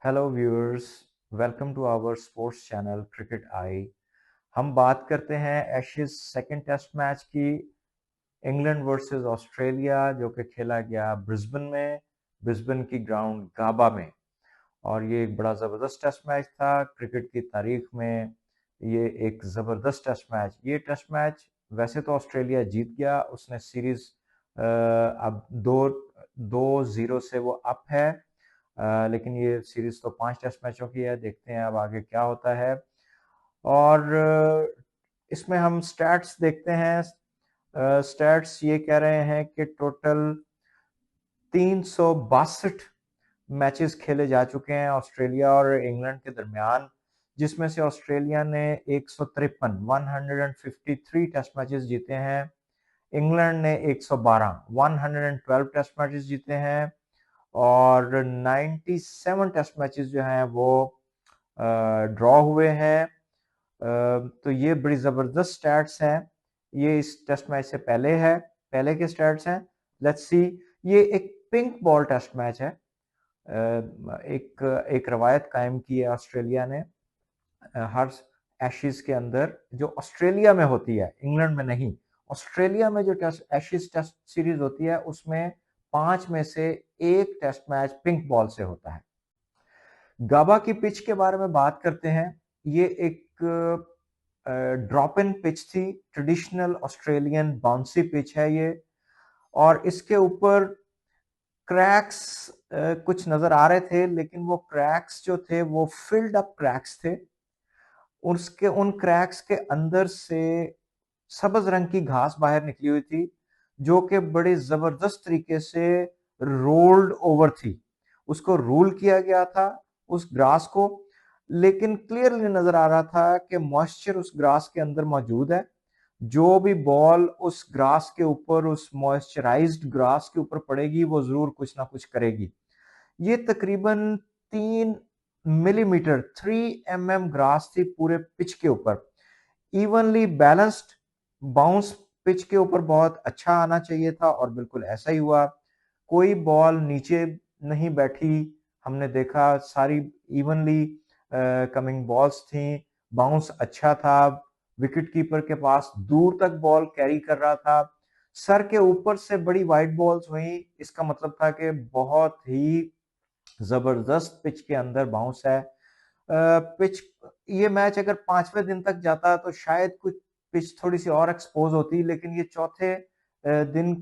Hello viewers, welcome to our sports channel Cricket Eye. हम बात करते हैं एशेज सेकंड टेस्ट मैच की। इंग्लैंड वर्सेस ऑस्ट्रेलिया जो कि खेला गया ब्रिस्बेन की ग्राउंड गाबा में। और ये एक बड़ा ज़बरदस्त टेस्ट मैच था क्रिकेट की तारीख में। ये एक ज़बरदस्त टेस्ट मैच। ये टेस्ट मैच वैसे तो ऑस्ट्रेलिया जीत गया, उसने सीरीज अब दो दो जीरो से वो अप है। लेकिन ये सीरीज तो 5 टेस्ट मैचों की है। देखते हैं अब आगे क्या होता है। और इसमें हम स्टैट्स देखते हैं। स्टैट्स ये कह रहे हैं कि टोटल 362 मैचेस खेले जा चुके हैं ऑस्ट्रेलिया और इंग्लैंड के दरमियान, जिसमें से ऑस्ट्रेलिया ने 153 टेस्ट मैचेस जीते हैं। इंग्लैंड ने 112 टेस्ट मैचेस जीते हैं। और 97 टेस्ट मैचेस जो हैं वो ड्रॉ हुए हैं। तो ये बड़ी ज़बरदस्त स्टैट्स हैं। ये इस टेस्ट मैच से पहले के स्टैट्स हैं। Let's see. ये एक पिंक बॉल टेस्ट मैच है। एक एक रवायत कायम की है ऑस्ट्रेलिया ने। हर एशेज के अंदर जो ऑस्ट्रेलिया में होती है, इंग्लैंड में नहीं, ऑस्ट्रेलिया में जो टेस्ट एशेज टेस्ट सीरीज होती है उसमें 5 में से एक टेस्ट मैच पिंक बॉल से होता है। गाबा की पिच के बारे में बात करते हैं। ये एक ड्रॉप इन पिच थी, ट्रेडिशनल ऑस्ट्रेलियन बाउंसी पिच है ये। और इसके ऊपर क्रैक्स कुछ नजर आ रहे थे, लेकिन वो क्रैक्स जो थे वो फिल्ड अप क्रैक्स थे। उसके उन क्रैक्स के अंदर से सब्ज रंग की घास बाहर निकली हुई थी, जो कि बड़े जबरदस्त तरीके से रोल्ड ओवर थी। उसको रोल किया गया था उस ग्रास को, लेकिन क्लियरली नजर आ रहा था कि मॉइस्चर उस ग्रास के अंदर मौजूद है। जो भी बॉल उस ग्रास के ऊपर, उस मॉइस्चराइज्ड ग्रास के ऊपर पड़ेगी, वो जरूर कुछ ना कुछ करेगी। ये तकरीबन 3 मिलीमीटर 3 mm ग्रास थी पूरे पिच के ऊपर। इवनली बैलेंस्ड बाउंस पिच के ऊपर बहुत अच्छा आना चाहिए था, और बिल्कुल ऐसा ही हुआ। कोई बॉल नीचे नहीं बैठी। हमने देखा सारी इवनली कमिंग बॉल्स थी। बाउंस अच्छा था। विकेट कीपर के पास दूर तक बॉल कैरी कर रहा था। सर के ऊपर से बड़ी वाइड बॉल्स हुई। इसका मतलब था कि बहुत ही जबरदस्त पिच के अंदर बाउंस है। पिच ये मैच अगर 5वें दिन तक जाता तो शायद कुछ पिच थोड़ी सी और एक्सपोज होती, लेकिन ये चौथे दिन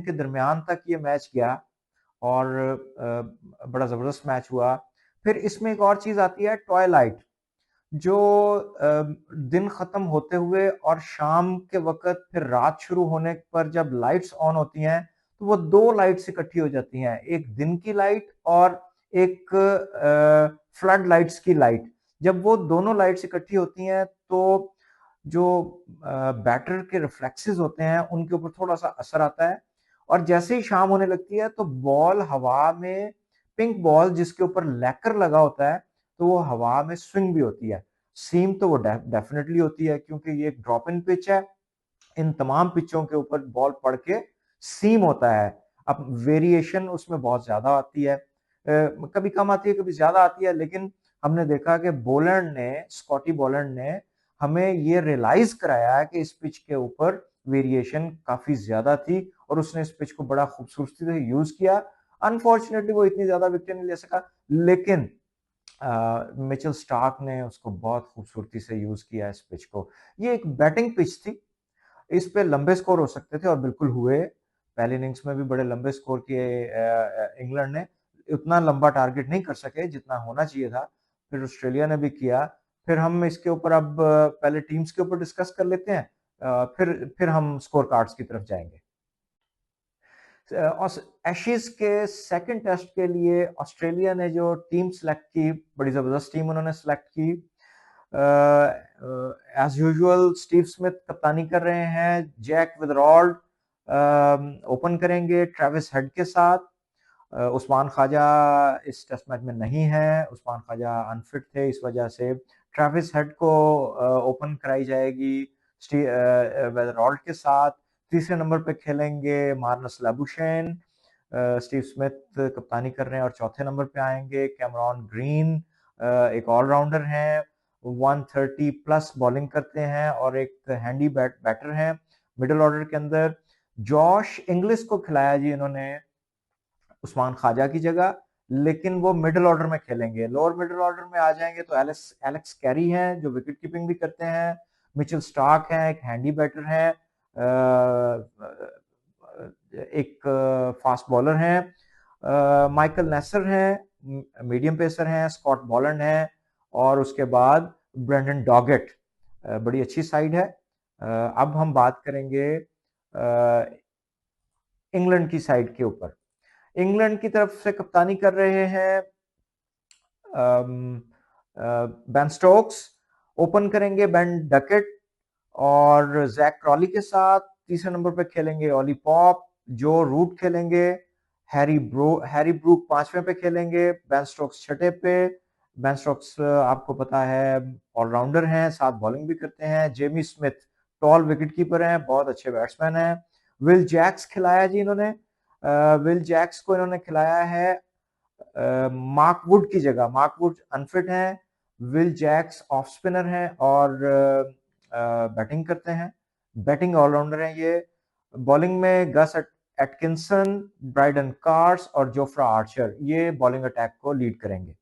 के दरमियान तक ये मैच गया। और बड़ा जबरदस्त मैच हुआ। फिर इसमें एक और चीज आती है, ट्वाइलाइट। जो दिन खत्म होते हुए और शाम के वक्त फिर रात शुरू होने पर जब लाइट्स ऑन होती हैं, तो वो दो लाइट्स इकट्ठी हो जाती हैं, एक दिन की लाइट और एक फ्लड लाइट्स की लाइट। जब वो दोनों लाइट्स इकट्ठी होती हैं तो जो बैटर के रिफ्लेक्सेस होते हैं उनके ऊपर थोड़ा सा असर आता है। और जैसे ही शाम होने लगती है तो बॉल हवा में, पिंक बॉल जिसके ऊपर लैकर लगा होता है, तो वो हवा में स्विंग भी होती है। सीम तो वो डेफिनेटली होती है, क्योंकि ये एक ड्रॉप इन पिच है। इन तमाम पिचों के ऊपर बॉल पड़ के सीम होता है। अब वेरिएशन उसमें बहुत ज्यादा आती है, कभी कम आती है, कभी ज्यादा आती है। लेकिन हमने देखा कि स्कॉटी बोलैंड ने हमें ये रियलाइज कराया कि इस पिच के ऊपर वेरिएशन काफी ज्यादा थी, और उसने इस पिच को बड़ा खूबसूरती से यूज किया। अनफॉर्चुनेटली वो इतनी ज्यादा विकेट नहीं ले सका, लेकिन मिचेल स्टार्क ने उसको बहुत खूबसूरती से यूज किया इस पिच को। ये एक बैटिंग पिच थी। इस पे लंबे स्कोर हो सकते थे, और बिल्कुल हुए। पहले इनिंग्स में भी बड़े लंबे स्कोर किए इंग्लैंड ने। उतना लंबा टारगेट नहीं कर सके जितना होना चाहिए था। फिर ऑस्ट्रेलिया ने भी किया। फिर हम इसके ऊपर अब पहले टीम्स के ऊपर डिस्कस कर लेते हैं, फिर हम स्कोर कार्ड्स की तरफ जाएंगे। एशेज के सेकंड टेस्ट के लिए ऑस्ट्रेलिया ने जो टीम सेलेक्ट की, बड़ी जबरदस्त टीम उन्होंने सेलेक्ट की। एज यूजुअल स्टीव स्मिथ कप्तानी कर रहे हैं। जैक विदरॉल्ड ओपन करेंगे ट्रेविस हेड के साथ। उस्मान ख्वाजा इस टेस्ट मैच में नहीं है। उस्मान ख्वाजा अनफिट थे, इस वजह से ट्रेविस हेड को ओपन कराई जाएगी विदरॉल्ड के साथ। तीसरे नंबर पे खेलेंगे मार्नस लाबुशेन। स्टीव स्मिथ कप्तानी कर रहे हैं और चौथे नंबर पे आएंगे कैमरॉन ग्रीन, एक ऑलराउंडर हैं, 130 प्लस बॉलिंग करते हैं और एक हैंडी बैटर हैं। मिडिल ऑर्डर के अंदर जॉश इंग्लिश को खिलाया जी इन्होंने उस्मान ख्वाजा की जगह, लेकिन वो मिडिल ऑर्डर में खेलेंगे। लोअर मिडिल ऑर्डर में आ जाएंगे तो एलेक्स एलेक्स कैरी हैं जो विकेट कीपिंग भी करते हैं, मिचेल स्टार्क हैं, एक हैंडी बैटर हैं, एक फास्ट बॉलर हैं, माइकल नेसर हैं, मीडियम पेसर हैं, स्कॉट बॉलैंड हैं, और उसके बाद ब्रेंडन डॉगेट। बड़ी अच्छी साइड है। अब हम बात करेंगे इंग्लैंड की साइड के ऊपर। इंग्लैंड की तरफ से कप्तानी कर रहे हैं बेन स्टोक्स, ओपन करेंगे बेन डकेट और जैक क्रॉली के साथ। तीसरे नंबर पे खेलेंगे ओली पॉप, जो रूट खेलेंगे, हैरी ब्रूक पांचवें पे खेलेंगे, बेन स्टोक्स छठे पे। बेन स्टोक्स आपको पता है ऑलराउंडर हैं, साथ बॉलिंग भी करते हैं। Jamie Smith tall wicketkeeper हैं, बहुत अच्छे बैट्समैन हैं। विल जैक्स खिलाया जी इन्होंने, विल जैक्स को इन्होंने खिलाया है मार्क वुड की जगह। मार्क वुड अनफिट हैं, विल जैक्स ऑफ स्पिनर हैं और बैटिंग करते हैं, बैटिंग ऑलराउंडर हैं ये। बॉलिंग में गस एटकिंसन, ब्राइडन कार्स और जोफ्रा आर्चर ये बॉलिंग अटैक को लीड करेंगे।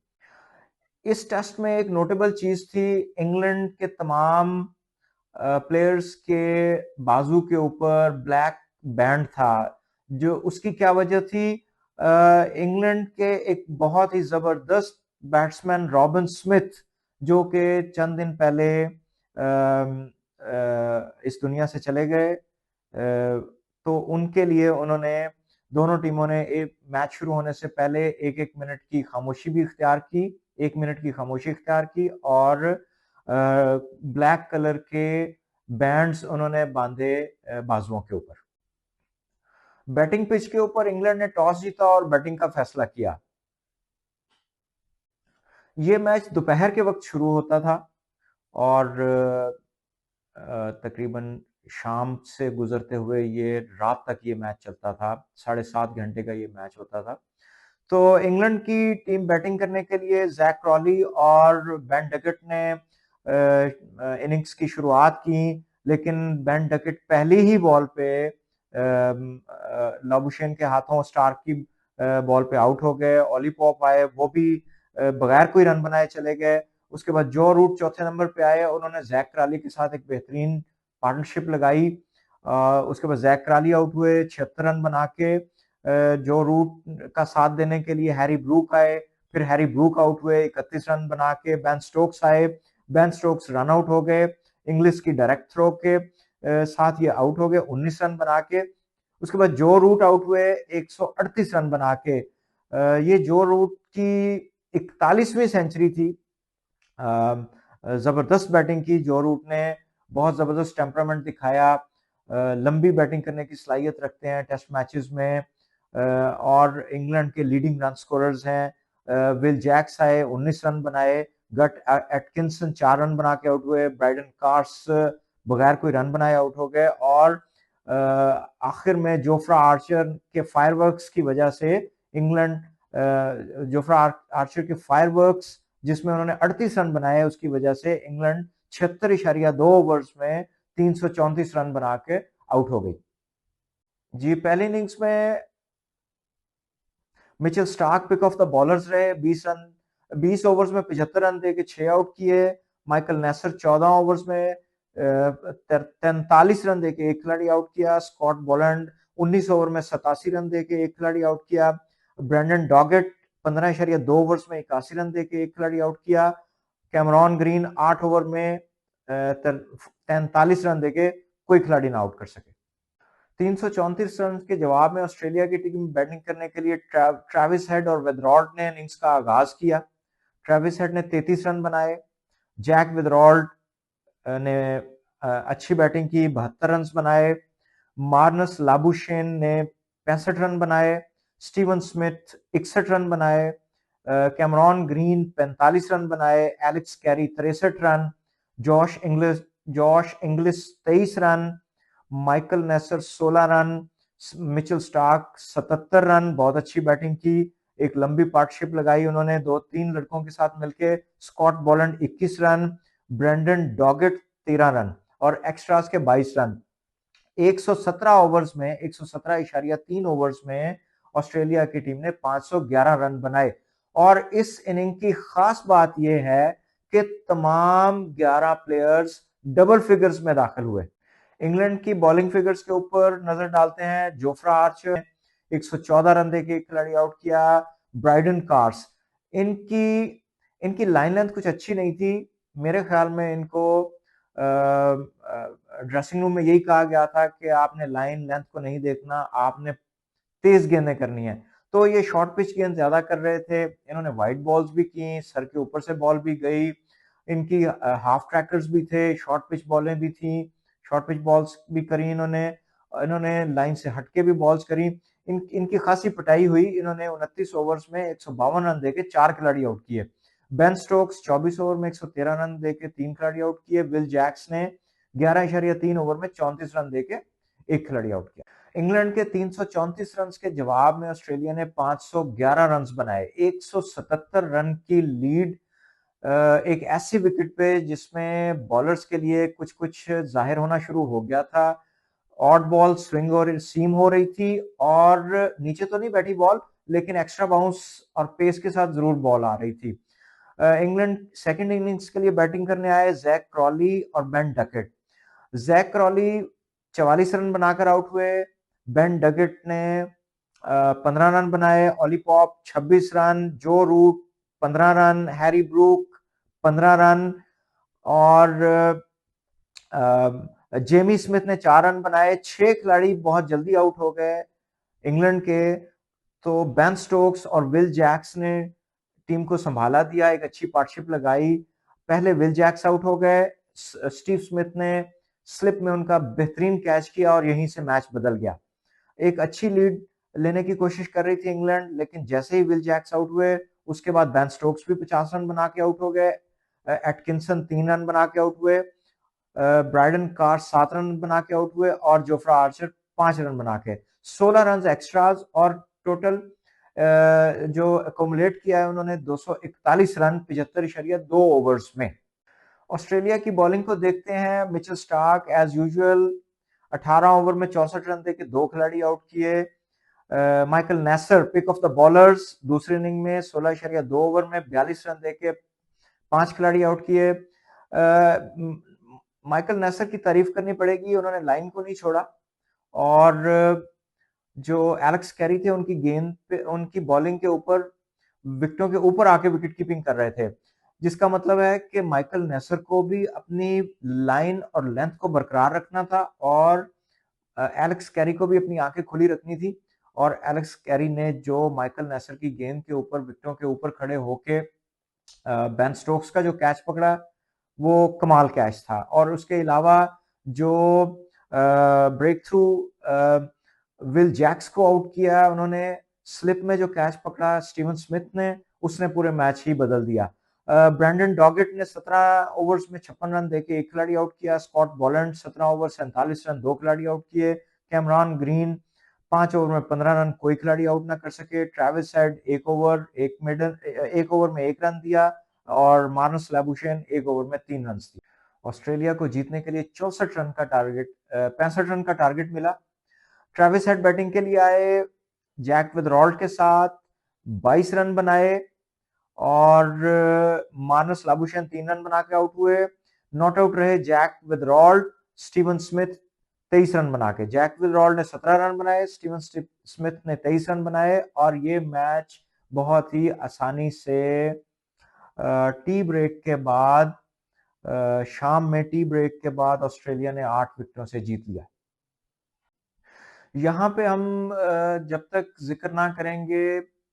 इस टेस्ट में एक नोटेबल चीज थी, इंग्लैंड के तमाम प्लेयर्स के बाजू के ऊपर ब्लैक बैंड था। जो उसकी क्या वजह थी, इंग्लैंड के एक बहुत ही जबरदस्त बैट्समैन रॉबिन स्मिथ, जो कि चंद दिन पहले इस दुनिया से चले गए, तो उनके लिए उन्होंने, दोनों टीमों ने एक मैच शुरू होने से पहले एक एक मिनट की खामोशी भी इख्तियार की, 1 मिनट की खामोशी इख्तियार की और ब्लैक कलर के बैंड्स उन्होंने बांधे बाजुओं के ऊपर। बैटिंग पिच के ऊपर इंग्लैंड ने टॉस जीता और बैटिंग का फैसला किया। ये मैच दोपहर के वक्त शुरू होता था और तकरीबन शाम से गुजरते हुए ये रात तक ये मैच चलता था। 7.5 घंटे का ये मैच होता था। तो इंग्लैंड की टीम बैटिंग करने के लिए जैक क्रॉली और बेन डकेट ने इनिंग्स की शुरुआत की, लेकिन बेन डकेट पहली ही बॉल पे लाबुशेन के हाथों स्टार्क की बॉल पे आउट हो गए। ओली पॉप आए, वो भी बगैर कोई रन बनाए चले गए। उसके बाद जो रूट चौथे नंबर पे आए, उन्होंने जैक क्रॉली के साथ एक बेहतरीन पार्टनरशिप लगाई। उसके बाद जैक क्रॉली आउट हुए 76 रन बना के। जो रूट का साथ देने के लिए हैरी ब्रूक आए, फिर हैरी ब्रूक आउट हुए 31 रन बना के। बेन स्टोक्स आए, बेन स्टोक्स रन आउट हो गए, इंग्लिश की डायरेक्ट थ्रो के साथ ये आउट हो गए 19 रन बना के। उसके बाद जो रूट आउट हुए 138 रन बना के। ये जो रूट की 41वीं सेंचुरी थी। जबरदस्त बैटिंग की जो रूट ने, बहुत जबरदस्त टेम्परामेंट दिखाया, लंबी बैटिंग करने की सलाहियत रखते हैं टेस्ट मैचेस में, और इंग्लैंड के लीडिंग रन स्कोरर्स हैं। विल जैक्स आए, 19 रन बनाए, गट एटकिंसन 4 रन बना के आउट हुए, ब्राइडन कार्स बगैर कोई रन बनाए आउट हो गए, और आखिर में जोफ्रा आर्चर के फायरवर्क्स की वजह से इंग्लैंड, जोफ्रा आर्चर के फायरवर्क्स जिसमें उन्होंने 38 रन बनाए, उसकी वजह से इंग्लैंड 76.2 ओवर्स में 334 रन बना के आउट हो गई। जी, पहली इनिंग्स में Mitchell Starc pick of the bowlers रहे, 20 ओवर्स में 75 रन देके 6 आउट किए। माइकल नेसर 14 ओवर्स में 43 रन देके एक खिलाड़ी आउट किया। स्कॉट बॉलैंड 19 ओवर में 87 रन देके एक खिलाड़ी आउट किया। ब्रेंडन डॉगेट 15.2 ओवर्स में 81 रन देके एक खिलाड़ी आउट किया। कैमरॉन ग्रीन 8 ओवर में 43 रन देके कोई खिलाड़ी ना आउट कर सके। 334 रन के जवाब में ऑस्ट्रेलिया की टीम बैटिंग करने के लिए ट्रेविस हेड और विदरॉल्ड ने इनिंग्स का आगाज किया। ट्रेविस हेड ने 33 रन बनाए, जैक विदरॉल्ड ने अच्छी बैटिंग की, 72 रन बनाए। मार्नस लाबुशेन ने 65 रन बनाए, स्टीवन स्मिथ 61 रन बनाए, कैमरॉन ग्रीन 45 रन बनाए, Alex Carey 63 run, Josh Inglis 23 run, Michael Neser 16 run, Mitchell Starc 77 run, बहुत अच्छी बैटिंग की, एक लंबी पार्टनरशिप लगाई उन्होंने 2-3 लड़कों के साथ मिलके। Scott Boland 21 run, Brendan Doggett 13 run और एक्स्ट्रास के 22 रन। 117 ओवर्स में 117.3 ओवर्स में ऑस्ट्रेलिया की टीम ने 511 रन बनाए। और इस इनिंग की खास बात यह है कि तमाम 11 प्लेयर्स डबल फिगर्स में दाखिल हुए। इंग्लैंड की बॉलिंग फिगर्स के ऊपर नजर डालते हैं। जोफ्रा आर्चर 114 रन देके एक खिलाड़ी आउट किया। ब्राइडन कार्स, इनकी इनकी लाइन लेंथ कुछ अच्छी नहीं थी। मेरे ख्याल में इनको ड्रेसिंग रूम में यही कहा गया था कि आपने लाइन लेंथ को नहीं देखना, आपने तेज गेंदें करनी है। तो ये शॉर्ट पिच गेंद ज्यादा कर रहे थे। इन्होंने वाइड बॉल्स भी की, सर के ऊपर से बॉल भी गई। इनकी हाफ ट्रैकर्स भी थे, शॉर्ट पिच बॉलें भी थी, शॉर्ट पिच बॉल्स भी करी इन्होंने। इन्होंने लाइन से हटके भी बॉल्स करी। इनकी खासी पिटाई हुई। इन्होंने 29 ओवर्स में 152 रन देके 4 खिलाड़ी आउट किए। बेन स्टोक्स 24 ओवर में 113 रन देके 3 खिलाड़ी आउट किए। विल जैक्स ने 11.3 ओवर में 34 रन देके एक खिलाड़ी आउट किया। इंग्लैंड के 334 रन के जवाब में ऑस्ट्रेलिया ने 511 रन बनाए। 177 रन की लीड एक ऐसी विकेट पे जिसमें बॉलर्स के लिए कुछ कुछ जाहिर होना शुरू हो गया था। ऑड बॉल स्विंग और सीम हो रही थी और नीचे तो नहीं बैठी बॉल, लेकिन एक्स्ट्रा बाउंस और पेस के साथ जरूर बॉल आ रही थी। इंग्लैंड सेकंड इनिंग्स के लिए बैटिंग करने आए जैक क्रॉली और Ben Duckett. Zak Crawley 44 run बनाकर आउट हुए। बेन डकेट ने 15 रन बनाए। Ollie Pope 26 run, Joe Root 15 run, Harry Brook 15 run और जेमी स्मिथ ने 4 रन बनाए। 6 खिलाड़ी बहुत जल्दी आउट हो गए इंग्लैंड के। तो बेन स्टोक्स और विल जैक्स ने टीम को संभाला दिया, एक अच्छी पार्टनरशिप लगाई। पहले विल जैक्स आउट हो गए, स्टीव स्मिथ ने स्लिप में उनका बेहतरीन कैच किया और यहीं से मैच बदल गया। एक अच्छी लीड लेने की कोशिश कर रही थी इंग्लैंड, लेकिन जैसे ही विल जैक्स आउट हुए उसके बाद बेन स्टोक्स भी 50 रन बना के आउट हो गए। एटकिंसन 3 रन बना के आउट हुए। ब्राइडन कार 7 रन बना के आउट हुए और जोफ्रा आर्चर 5 रन बना के। 16 रन एक्स्ट्राज और टोटल जो अकोमुलेट किया है उन्होंने 241 रन 75.2 ओवर्स में। ऑस्ट्रेलिया की बॉलिंग को देखते हैं। Mitchell Starc as usual 18 over में 64 रन देके 2 खिलाड़ी आउट किए। Michael Neser pick of the bowlers दूसरी इनिंग में 16.2 ओवर में 42 रन देके 5 खिलाड़ी आउट किए। माइकल नेसर की तारीफ करनी पड़ेगी, उन्होंने लाइन को नहीं छोड़ा और जो एलेक्स कैरी थे उनकी गेंद पे, उनकी बॉलिंग के ऊपर, विकेटों के ऊपर आके विकेट कीपिंग कर रहे थे, जिसका मतलब है कि माइकल नेसर को भी अपनी लाइन और लेंथ को बरकरार रखना था और एलेक्स कैरी को भी अपनी आंखें खुली रखनी थी। और एलेक्स कैरी ने जो माइकल नेसर की गेंद के ऊपर, विकेटों के ऊपर खड़े होके बेन स्टोक्स का जो कैच पकड़ा, वो कमाल कैच था। और उसके अलावा जो ब्रेक थ्रू विल जैक्स को आउट किया उन्होंने, स्लिप में जो कैच पकड़ा स्टीवन स्मिथ ने, उसने पूरे मैच ही बदल दिया। ब्रैंडन डॉगेट ने 17 ओवर्स में 56 रन देके एक खिलाड़ी आउट किया। स्कॉट बोलैंड 17 ओवर 47 रन 2 खिलाड़ी आउट किए। कैमरॉन ग्रीन 5 ओवर में 15 रन, कोई खिलाड़ी आउट ना कर सके। ट्रेविस हेड 1 ओवर में 1 रन दिया और मार्नस लैबुशेन 1 ओवर में 3 रन दिए। ऑस्ट्रेलिया को जीतने के लिए 64 रन का टारगेट 65 रन का टारगेट मिला। ट्रेविस हेड बैटिंग के लिए आए, जैक विदरॉल्ड के साथ 22 रन बनाए और मार्नस लाबुशेन 3 रन बना के आउट हुए। नॉट आउट रहे जैक विदरॉल्ड, स्टीवन स्मिथ 23 रन बना के। जैक विदरॉल्ड ने 17 रन बनाए, स्टीवन स्मिथ ने 23 रन बनाए और ये मैच बहुत ही आसानी से टी ब्रेक के बाद, शाम में टी ब्रेक के बाद ऑस्ट्रेलिया ने 8 विकेटों से जीत लिया। यहाँ पे हम जब तक जिक्र ना करेंगे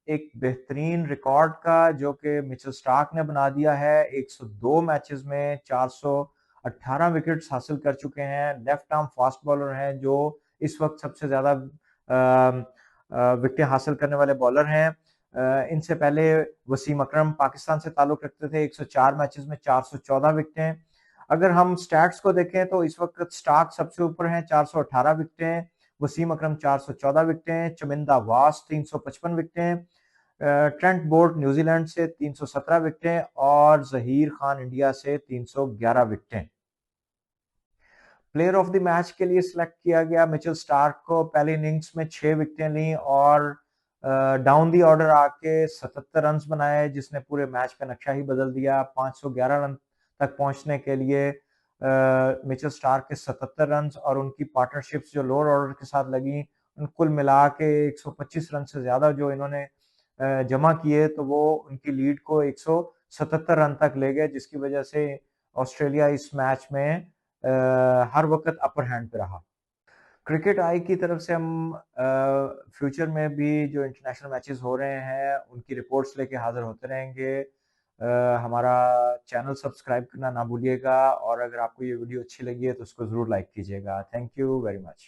एक बेहतरीन रिकॉर्ड का जो कि मिचेल स्टार्क ने बना दिया है। 102 मैचेस में 418 विकेट्स हासिल कर चुके हैं। लेफ्ट आर्म फास्ट बॉलर हैं जो इस वक्त सबसे ज्यादा विकेट हासिल करने वाले बॉलर हैं। इनसे पहले वसीम अकरम पाकिस्तान से ताल्लुक रखते थे, 104 मैचेस में 414 विकेटें। अगर हम स्टैट्स को देखें तो इस वक्त स्टार्क सबसे ऊपर हैं, 418 विकेटें। वसीम अकरम 414 विकेटें, चमिंदा वास 355 विकेटें, ट्रेंट बोल्ट न्यूजीलैंड से 317 विकेटें और जहीर खान इंडिया से 311 विकेटें। प्लेयर ऑफ द मैच के लिए सिलेक्ट किया गया मिचेल स्टार्क को। पहली इनिंग्स में 6 विकेटें ली और डाउन दी ऑर्डर आके 77 रन बनाए, जिसने पूरे मैच का नक्शा ही बदल दिया। 511 रन तक पहुंचने के लिए मिचेल स्टार्क के 77 रन और उनकी पार्टनरशिप्स जो लोअर ऑर्डर के साथ लगी, उन कुल मिला के 125 रन से ज्यादा जो इन्होंने जमा किए, तो वो उनकी लीड को 177 रन तक ले गए, जिसकी वजह से ऑस्ट्रेलिया इस मैच में हर वक्त अपर हैंड पे रहा। क्रिकेट आई की तरफ से हम फ्यूचर में भी जो इंटरनेशनल मैचेस हो रहे हैं उनकी रिपोर्ट्स लेके हाजिर होते रहेंगे। हमारा चैनल सब्सक्राइब करना ना भूलिएगा और अगर आपको ये वीडियो अच्छी लगी है तो उसको ज़रूर लाइक कीजिएगा। Thank you very much.